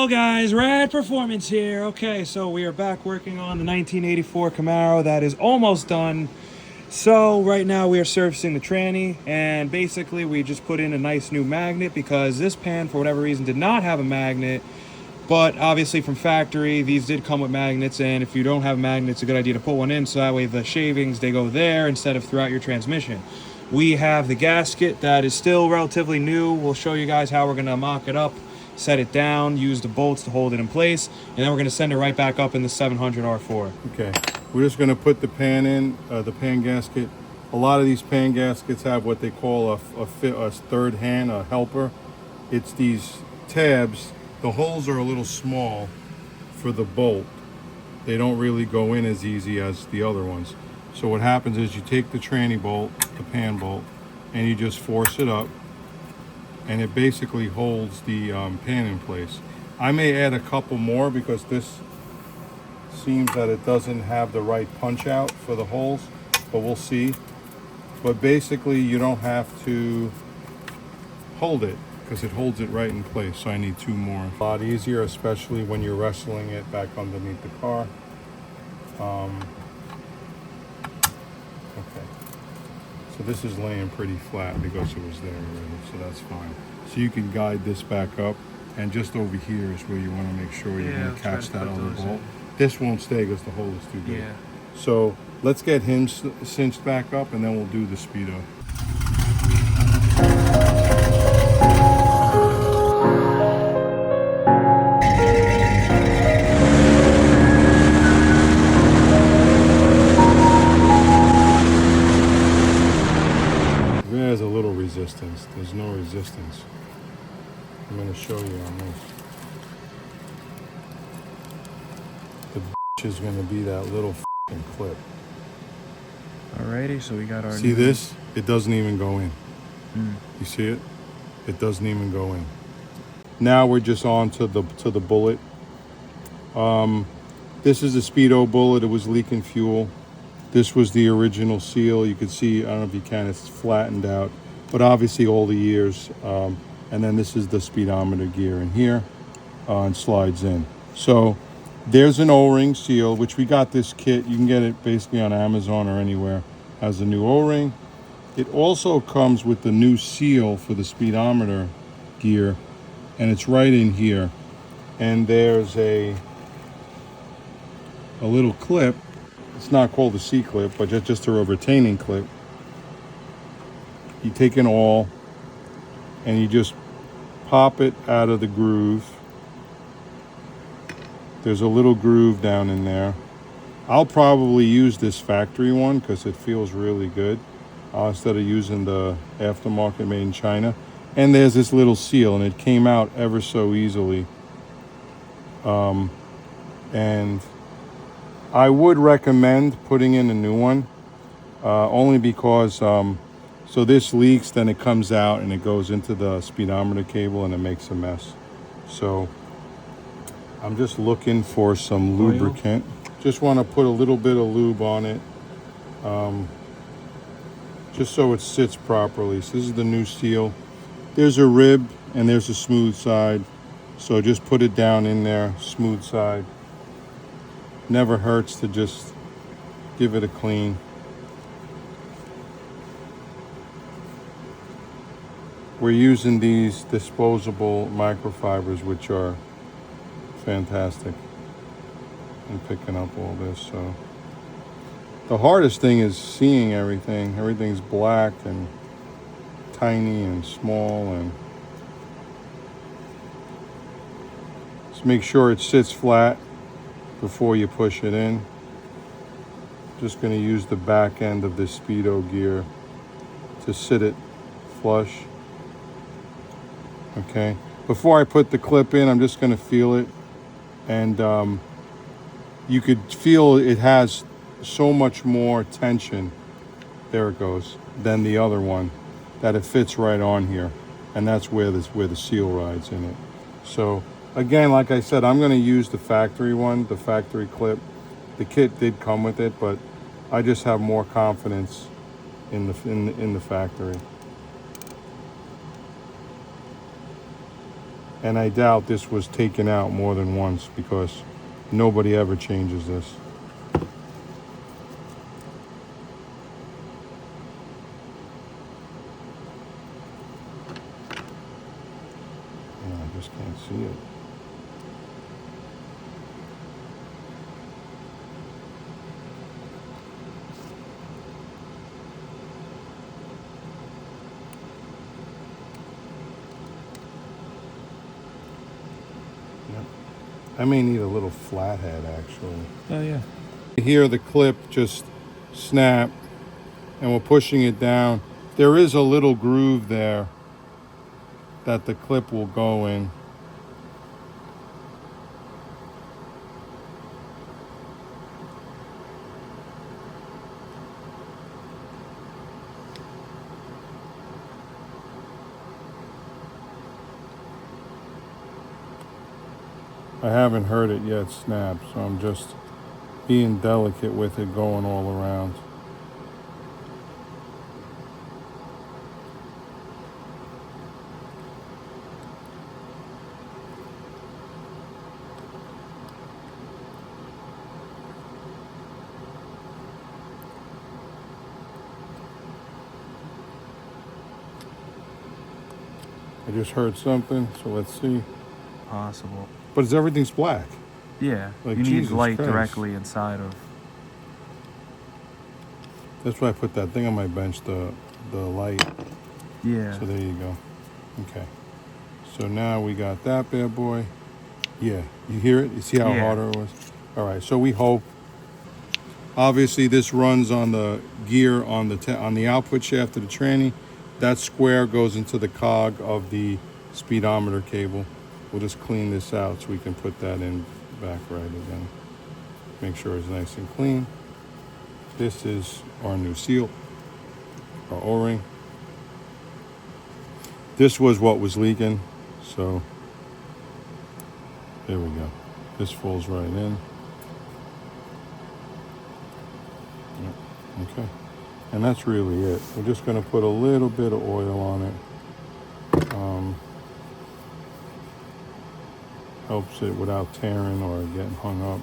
Hello guys, Rad Performance here. Okay, so we are back working on the 1984 Camaro that is almost done. So right now we are servicing the tranny, and basically we just put in a nice new magnet because this pan for whatever reason did not have a magnet. But obviously from factory these did come with magnets, and if you don't have a magnet it's a good idea to put one in so that way the shavings they go there instead of throughout your transmission. We have the gasket that is still relatively new. We'll show you guys how we're going to mock it up, set it down, use the bolts to hold it in place, and then we're going to send it right back up in the 700 R4. Okay, we're just going to put the pan in, the pan gasket. A lot of these pan gaskets have what they call a third hand, a helper. It's these tabs. The holes are a little small for the bolt. They don't really go in as easy as the other ones. So what happens is you take the tranny bolt, the pan bolt, and you just force it up, and it basically holds the pan in place. I may add a couple more because this seems that it doesn't have the right punch out for the holes, but we'll see. But basically you don't have to hold it because it holds it right in place. So I need two more. A lot easier, especially when you're wrestling it back underneath the car. Okay, so this is laying pretty flat because it was there already, so that's fine. So you can guide this back up, and just over here is where you want to make sure you're going to catch that other bolt. This won't stay because the hole is too big. Yeah. So let's get him cinched back up, and then we'll do the speedo. There's a little resistance. There's no resistance. I'm going to show you on this. The bitch is going to be that little f***ing clip. Alrighty, so we got our See this? It doesn't even go in. You see it? It doesn't even go in. Now we're just on to the bullet. This is a Speedo bullet. It was leaking fuel. This was the original seal. You can see, I don't know if you can, it's flattened out, but obviously all the years. And then this is the speedometer gear in here, and slides in. So there's an O-ring seal, which we got this kit. You can get it basically on Amazon or anywhere. Has a new O-ring. It also comes with the new seal for the speedometer gear, and it's right in here. And there's a little clip. It's not called a C-clip, but just a retaining clip. You take an awl and you just pop it out of the groove. There's a little groove down in there. I'll probably use this factory one because it feels really good instead of using the aftermarket made in China. And there's this little seal, and it came out ever so easily. And I would recommend putting in a new one, only because so this leaks, then it comes out and it goes into the speedometer cable and it makes a mess. So I'm just looking for some lubricant. Just want to put a little bit of lube on it, just so it sits properly. So this is the new seal. There's a rib and there's a smooth side. So just put it down in there, smooth side. Never hurts to just give it a clean. We're using these disposable microfibers, which are fantastic in picking up all this. So the hardest thing is seeing everything. Everything's black and tiny and small, and just make sure it sits flat before you push it in. Just going to use the back end of this Speedo gear to sit it flush. Okay, before I put the clip in, I'm just going to feel it, and you could feel it has so much more tension, there it goes, than the other one, that it fits right on here, and that's where the seal rides in it. So again, like I said, I'm going to use the factory one, the factory clip. The kit did come with it, but I just have more confidence in the factory. And I doubt this was taken out more than once because nobody ever changes this. I just can't see it. Yep. I may need a little flathead actually. Oh yeah. Here the clip just snapped and we're pushing it down. There is a little groove there that the clip will go in. I haven't heard it yet snap, so I'm just being delicate with it going all around. I just heard something, so let's see. Possible. But everything's black. Yeah. Like, you need Jesus light Christ. directly inside of. That's why I put that thing on my bench, the light. Yeah. So there you go. Okay. So now we got that bad boy. Yeah. You hear it? You see how harder it was? All right. So we hope. Obviously, this runs on the gear on the output shaft of the tranny. That square goes into the cog of the speedometer cable. We'll just clean this out so we can put that in back right again. Make sure it's nice and clean. This is our new seal, our O-ring. This was what was leaking, so there we go. This falls right in. Yep. Okay. And that's really it. We're just going to put a little bit of oil on it. Helps it without tearing or getting hung up.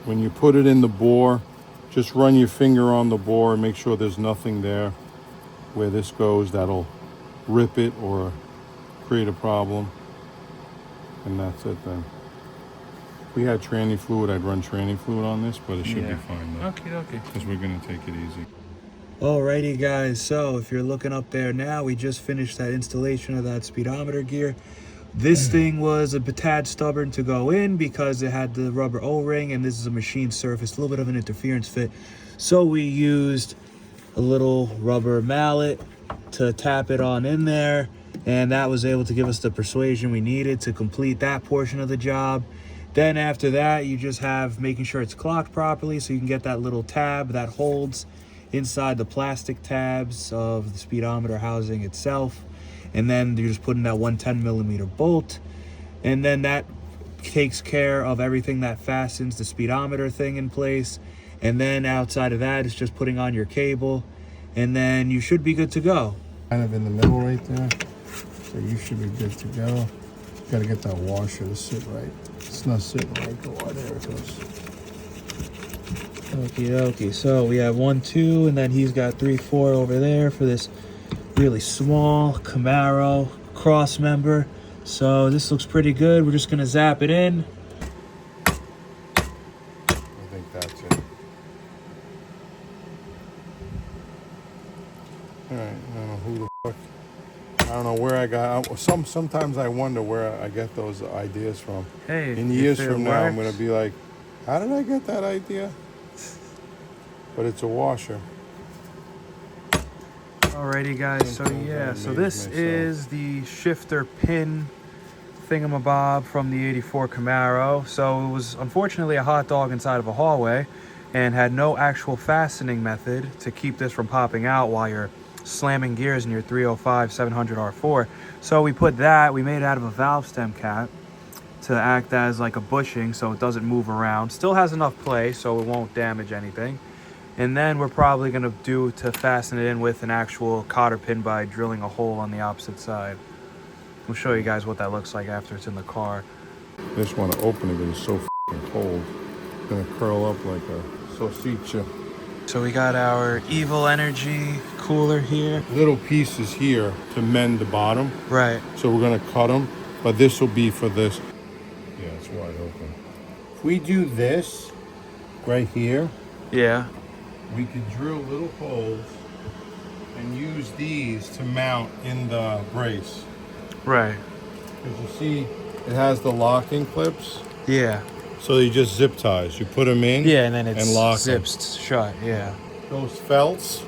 When you put it in the bore, just run your finger on the bore and make sure there's nothing there where this goes that'll rip it or create a problem. And that's it then. If we had tranny fluid, I'd run tranny fluid on this, but it should be fine though. Okay. Because we're going to take it easy. Alrighty guys, so if you're looking up there now, we just finished that installation of that speedometer gear. This thing was a tad stubborn to go in because it had the rubber O-ring and this is a machine surface, a little bit of an interference fit. So we used a little rubber mallet to tap it on in there, and that was able to give us the persuasion we needed to complete that portion of the job. Then after that, you just have making sure it's clocked properly so you can get that little tab that holds inside the plastic tabs of the speedometer housing itself. And then you're just putting that 110mm bolt, and then that takes care of everything that fastens the speedometer thing in place. And then outside of that, it's just putting on your cable, and then you should be good to go. Kind of in the middle right there, so you should be good to go. Got to get that washer to sit right. It's not sitting right. Go on, there it goes. Okie dokie. So we have 1, 2, and then he's got 3, 4 over there for this really small Camaro cross member. So this looks pretty good. We're just gonna zap it in. I think that's it. All right. I don't know who the fuck. I don't know where I got. Sometimes I wonder where I get those ideas from. Hey, in years from now, I'm gonna be like, how did I get that idea? But it's a washer. Alrighty guys, so yeah, so this is the shifter pin thingamabob from the 84 Camaro. So it was unfortunately a hot dog inside of a hallway and had no actual fastening method to keep this from popping out while you're slamming gears in your 305 700 R4. So we put that, we made it out of a valve stem cap to act as like a bushing so it doesn't move around. Still has enough play so it won't damage anything. And then we're probably going to fasten it in with an actual cotter pin by drilling a hole on the opposite side. We'll show you guys what that looks like after it's in the car. I just want to open it because it's so f***ing cold. It's gonna curl up like a salsicha. So we got our Evil Energy cooler here. Little pieces here to mend the bottom. Right. So we're gonna cut them, but this will be for this. Yeah, it's wide open. If we do this right here, Yeah. we could drill little holes and use these to mount in the brace. Right. Because you see, it has the locking clips. Yeah. So you just zip ties. You put them in. Yeah, and then it's lock zips shut. Yeah. Those felts,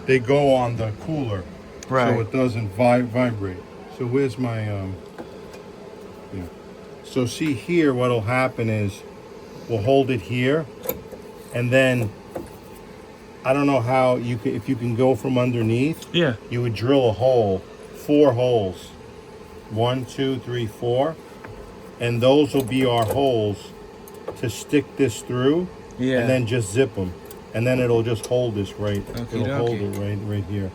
they go on the cooler, Right. so it doesn't vibrate. So where's my yeah. So see here, what'll happen is we'll hold it here, and then I don't know how you can, if you can go from underneath. Yeah. You would drill a hole, 4 holes, 1, 2, 3, 4, and those will be our holes to stick this through. Yeah. And then just zip them, and then it'll just hold this right. Okey It'll hold dokey. it right here.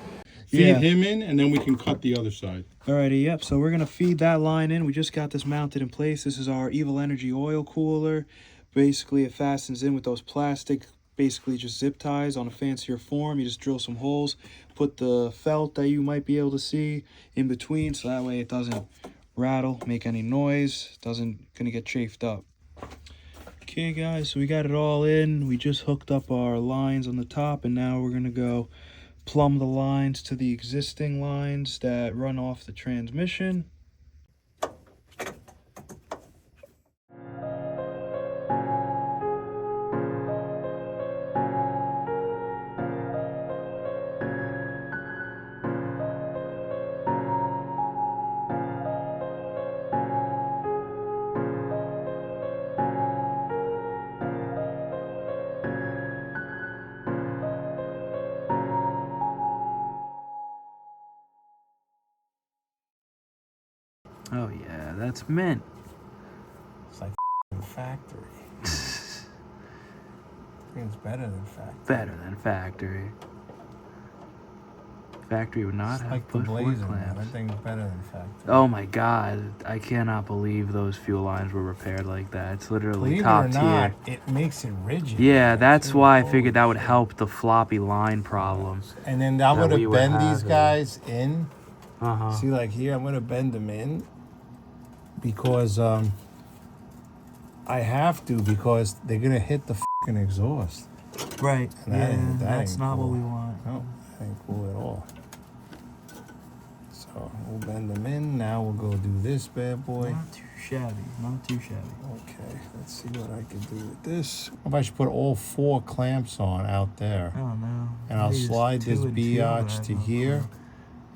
Feed Yeah. him in, and then we can cut the other side. Alrighty, yep. So we're gonna feed that line in. We just got this mounted in place. This is our Evil Energy oil cooler. Basically, it fastens in with those plastic, basically just zip ties on a fancier form. You just drill some holes, put the felt that you might be able to see in between, so that way it doesn't rattle, make any noise, gonna get chafed up. Okay guys, so we got it all in. We just hooked up our lines on the top, and now we're gonna go plumb the lines to the existing lines that run off the transmission. Oh yeah, that's mint. It's like factory. I think it's better than factory. Better than factory. Factory would not It's have like the put fork Blazer, man. clamps. I think it's better than factory. Oh my god, I cannot believe those fuel lines were repaired like that. It's literally Believe it top or not, tier. it makes it rigid. Yeah, that's too. why I Holy figured that would shit. help the floppy line problem. And then I'm that gonna we were bend these having. guys in. Uh-huh. See, like here, I'm gonna bend them in because I have to, because they're gonna hit the fucking exhaust. Right. And that ain't cool. want. No, that ain't cool at all. So we'll bend them in. Now we'll go do this bad boy. Not too shabby. Not too shabby. Okay, let's see what I can do with this. If I should put all 4 clamps on out there, I don't know. and I'll Maybe just slide this 2 and 2, biatch I to don't here, know.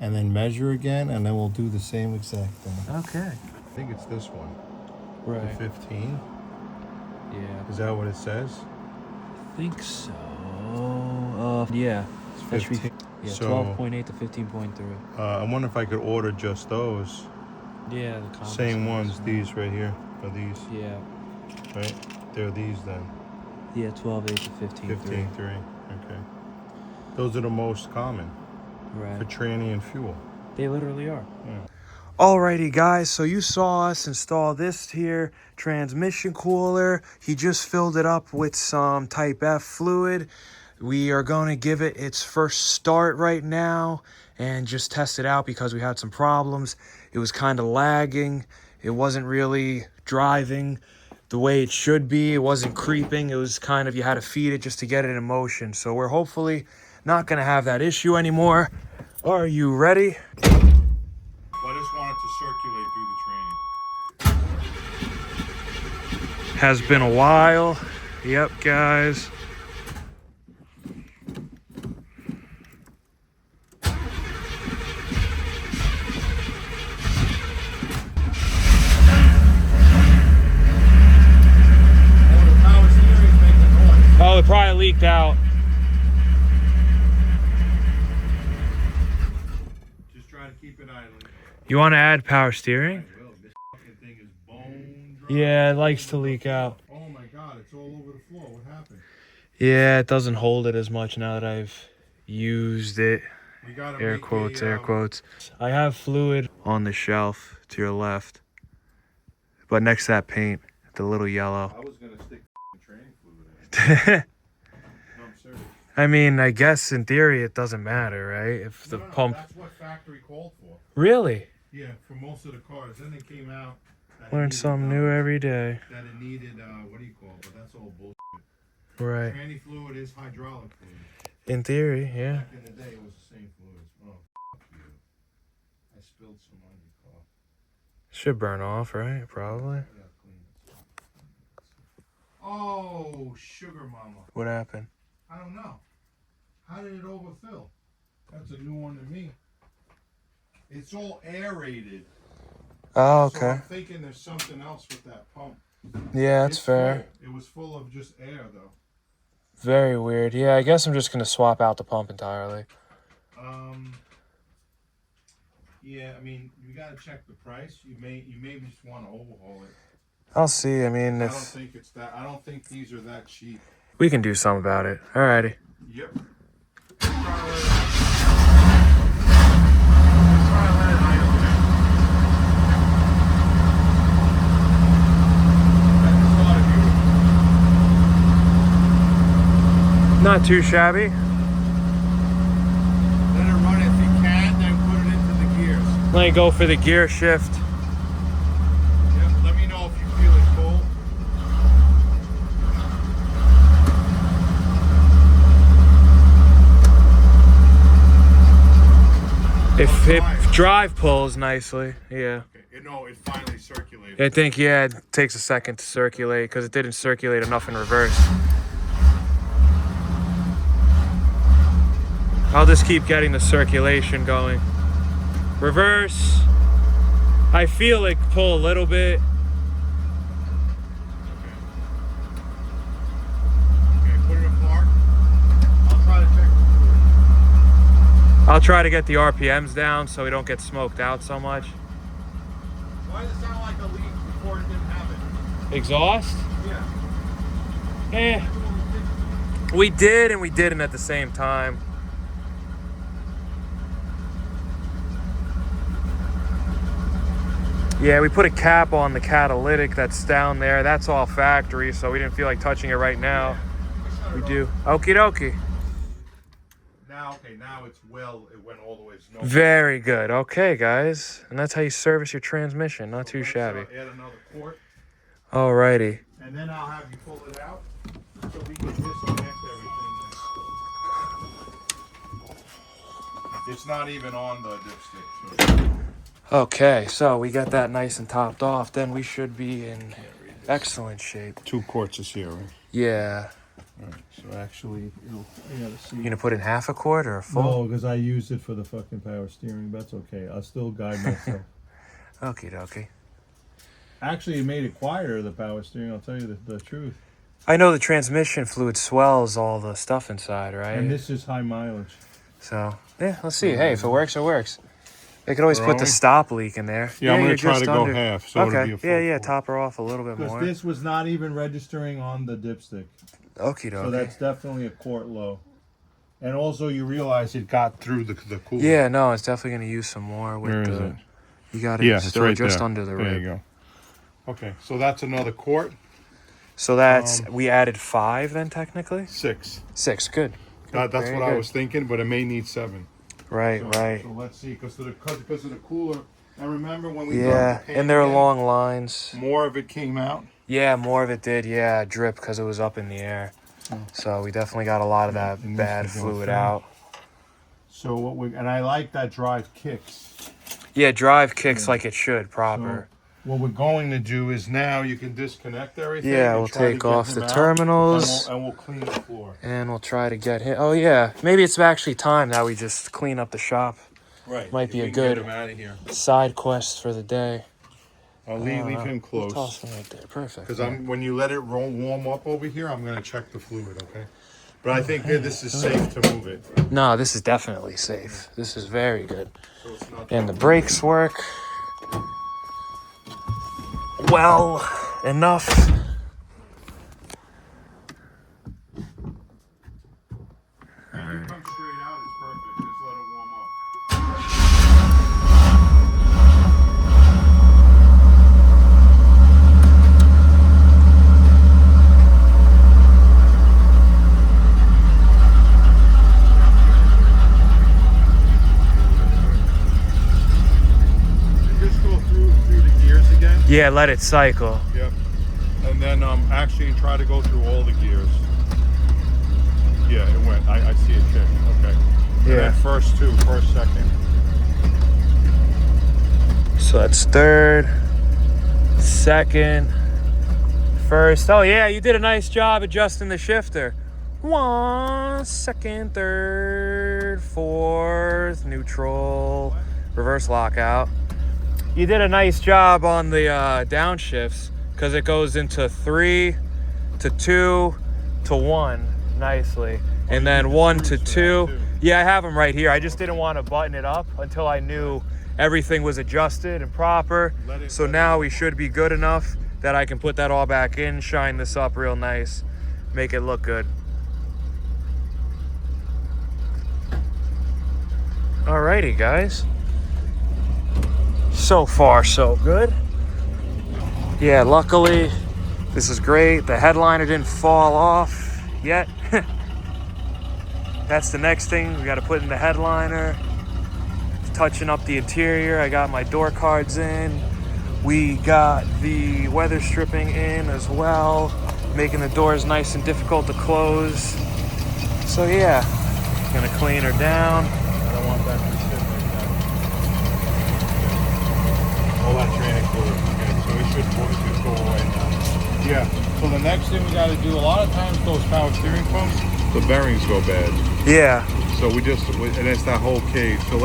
and then measure again, and then we'll do the same exact thing. Okay. I think it's this one, Right. the 15. Yeah. Is that what it says? I think so. Yeah. That should be, 15. yeah, So, 12.8 to 15.3. I wonder if I could order just those. Yeah, the combo Same size. ones, these right here. Are these, Yeah. right? They're these then. Yeah, 12.8 to 15.3. 15.3. Okay. Those are the most common for Right. tranny and fuel. They literally are. Yeah. Alrighty guys, so you saw us install this here transmission cooler. He just filled it up with some Type F fluid. We are going to give it its first start right now and just test it out because we had some problems. It was kind of lagging. It wasn't really driving the way it should be. It wasn't creeping. It was kind of, you had to feed it just to get it in motion. So we're hopefully not going to have that issue anymore. Are you ready? Well, I just wanted to circulate through the training. Has been a while. Yep, guys. Oh, it probably leaked out. Just try to keep it idling. You want to add power steering? Well, this fucking thing is bone dry. Yeah, it likes to leak out. Oh my god, it's all over the floor. What happened? Yeah, it doesn't hold it as much now that I've used it. We gotta Air make quotes, a, air quotes. I have fluid on the shelf to your left. But next to that paint, the little yellow. I was gonna stick training fluid in it. No, I'm serious. I mean, I guess in theory it doesn't matter, right? If the pump. That's what factory called for. Really? Yeah, for most of the cars. Then they came out. Learn something new every day. That it needed, what do you call it? But that's all bullshit. Right. Tranny fluid is hydraulic fluid. In theory, yeah. Back in the day, it was the same fluid. Oh, f you. I spilled some on your car. Should burn off, right? Probably. I gotta clean it. Oh, sugar mama. What happened? I don't know. How did it overfill? That's a new one to me. It's all aerated. Oh, So okay. I'm thinking there's something else with that pump. Yeah, that's It's fair. full. It was full of just air, though. Very weird. Yeah, I guess I'm just gonna swap out the pump entirely. Yeah, I mean, you gotta check the price. You may just want to overhaul it. I'll see. I mean, I if don't think it's that. I don't think these are that cheap. we can do something about it. Alrighty. Yep. Not too shabby. Let it run if you can, then put it into the gears. Let me go for the gear shift. Yep. Let me know if you feel it cold. If drive pulls nicely, yeah. Okay. No, it finally circulated. I think, yeah, it takes a second to circulate because it didn't circulate enough in reverse. I'll just keep getting the circulation going. Reverse. I feel it pull a little bit. Okay, put it apart. I'll try to check the fluid. I'll try to get the RPMs down so we don't get smoked out so much. Why does it sound like a leak before it didn't have it? Exhaust? Yeah. We did and we didn't at the same time. Yeah, we put a cap on the catalytic that's down there. That's all factory, so we didn't feel like touching it right now. We do. Okie dokie. Now, okay, now it's it went all the way to no. Very good. Okay, guys. And that's how you service your transmission. Not too shabby. Add another quart, Alrighty. and then I'll have you pull it out so we can disconnect everything. It's not even on the dipstick. So. Okay, so we got that nice and topped off. Then we should be in excellent shape. 2 quarts is here, right? Yeah. All right. So actually, I gotta see. You gonna put in half a quart or a full? No, because I used it for the fucking power steering. But that's okay. I'll still guide myself. Okie dokie. Actually, it made it quieter, the power steering. I'll tell you the truth. I know the transmission fluid swells all the stuff inside, right? And this is high mileage. So, yeah, let's see. Hey, if it works, it works. They could always put the stop leak in there. Yeah, I'm going you're to try just to go half. So it'll be a full yeah, quart. top her off a little bit Because more. this was not even registering on the dipstick. Okie dokie. So that's definitely a quart low. And also you realize it got through the cooler. Yeah, no, it's definitely going to use some more. With Where the, is it? You got it Yeah, it's still right just there. under the There rib. you go. Okay, so that's another quart. So that's, we added 5 then technically? 6. 6, good. That's Very what I good. was thinking, but it may need 7. Right, So, right. So let's see, because of the cooler. And remember when we Yeah, dumped the and there are pan long lines. in, more of it came out. Yeah, more of it did, yeah, drip because it was up in the air. So we definitely got a lot of that It needs bad to go fluid through. out. So and I like that drive kicks. Yeah, drive kicks like it should, proper. So what we're going to do is now you can disconnect everything. Yeah, and we'll try to take get off him the out, terminals. and we'll clean the floor. And we'll try to get him. Oh, yeah. Maybe it's actually time that we just clean up the shop. Right. Might be If a we can good get him out of here. side quest for the day. I'll leave him We'll close. toss him right there. Perfect. Because when you let it warm up over here, I'm going to check the fluid, okay? But I think this is safe to move it. No, this is definitely safe. This is very good. So it's not And the brakes work well enough. If you come straight out, it's perfect. Just let it warm up. Yeah, let it cycle. Yep. And then actually try to go through all the gears. Yeah, it went. I see it check. Okay. Yeah. And then first, second. So that's third, second, first. Oh yeah, you did a nice job adjusting the shifter. 1, second, third, fourth, neutral, reverse lockout. You did a nice job on the downshifts because it goes into 3 to 2 to 1 nicely. And then 1 to 2. Yeah, I have them right here. I just didn't want to button it up until I knew everything was adjusted and proper. So now we should be good enough that I can put that all back in, shine this up real nice, make it look good. Alrighty, guys. So far, so good. Yeah, luckily, this is great. The headliner didn't fall off yet. That's the next thing we got to put in the headliner. Touching up the interior. I got my door cards in. We got the weather stripping in as well, making the doors nice and difficult to close. So yeah, gonna clean her down. I don't want that to sit like that. All that training fluid. Okay, so it should go away now. Yeah. So the next thing we got to do, a lot of times those power steering pumps, the bearings go bad. Yeah. So and it's that whole cage. So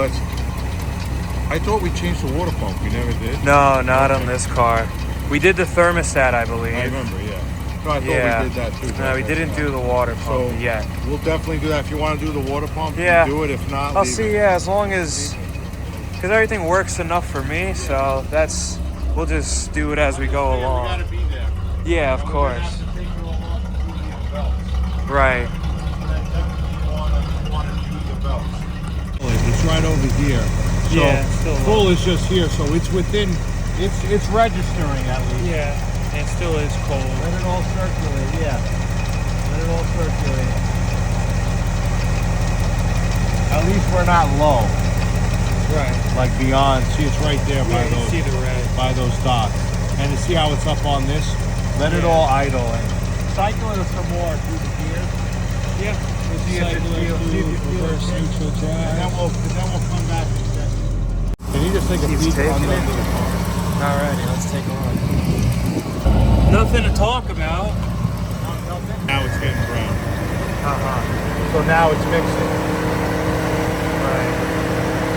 I thought we changed the water pump. We never did. No, not on this car. We did the thermostat, I believe. I remember, yeah. No, I thought we did that too. No, we didn't do the water pump yet. We'll definitely do that. If you want to do the water pump, yeah, do it. If not, I'll see. Yeah, as long as, because everything works enough for me, so we'll just do it as we go along. We gotta be there. Yeah, of course. Right. It's right over here. So yeah, full is just here, so it's within. It's registering at least. Yeah, and it still is cold. Let it all circulate. Yeah. Let it all circulate. At least we're not low. Right. Like beyond. See, it's right there by those dots. And to see how it's up on this, let it all idle and cycle it some more through the gears. Yeah. See if it feels, reverse neutral drive. And then we'll come back and check. Can you just take a peek on the car? Alrighty, let's take a look. Nothing to talk about. Now it's getting brown. Uh-huh. So now it's mixing. Right.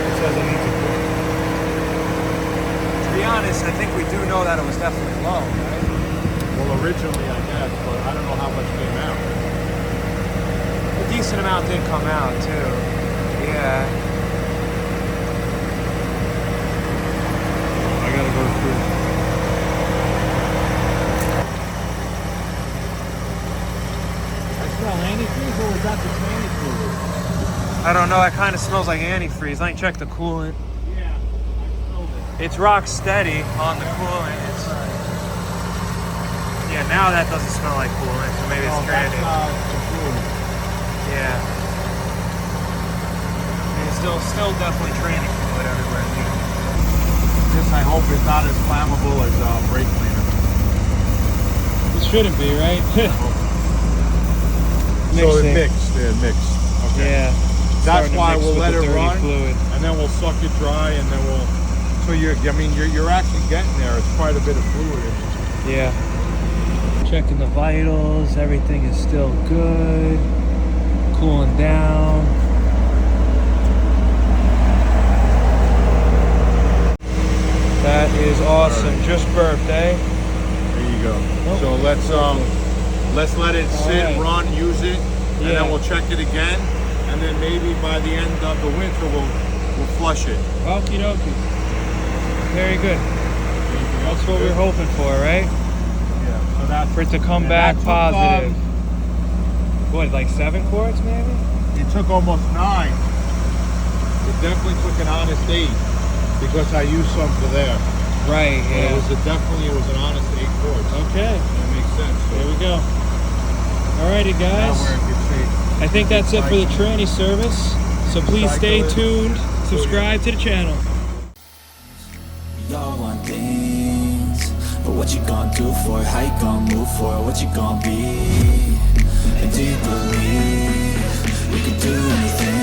It says it needs a cool. To be honest, I think we do know that it was definitely low, right? Well, originally, I guess, but I don't know how much came out. A decent amount did come out, too. Yeah. I gotta go through. I smell antifreeze, or was that the training fluid? I don't know, it kind of smells like antifreeze. Let me check the coolant. Yeah, I smelled it. It's rock steady on the coolant. Yeah, now that doesn't smell like coolant, so maybe it's training. Yeah. It's still definitely training fluid everywhere. Just I hope it's not as flammable as brake cleaner. It shouldn't be, right? So it mixed. Okay. Yeah. That's why we'll let it run, fluid. and then we'll suck it dry, and then we'll. So you're actually getting there. It's quite a bit of fluid in it. Yeah. Checking the vitals. Everything is still good. Cooling down. That is awesome. Right. Just burped, eh? There you go. Oh. So let's let it sit, run, use it, and then we'll check it again, and then maybe by the end of the winter we'll flush it. Okie dokie. Very good. That's what we're hoping for, right? Yeah. So that's for it to come back positive. What, like 7 quarts maybe? It took almost 9. It definitely took an honest 8 because I used some for there. Right, yeah. It was an honest 8 quarts. Okay. That makes sense. So. There we go. Alrighty, guys. Now we're in good shape. I think that's it for the tranny service. So please stay tuned. Subscribe to the channel. We all want things, What you gonna do for it? How you gonna move for it? What you gonna be? And do you believe we can do anything?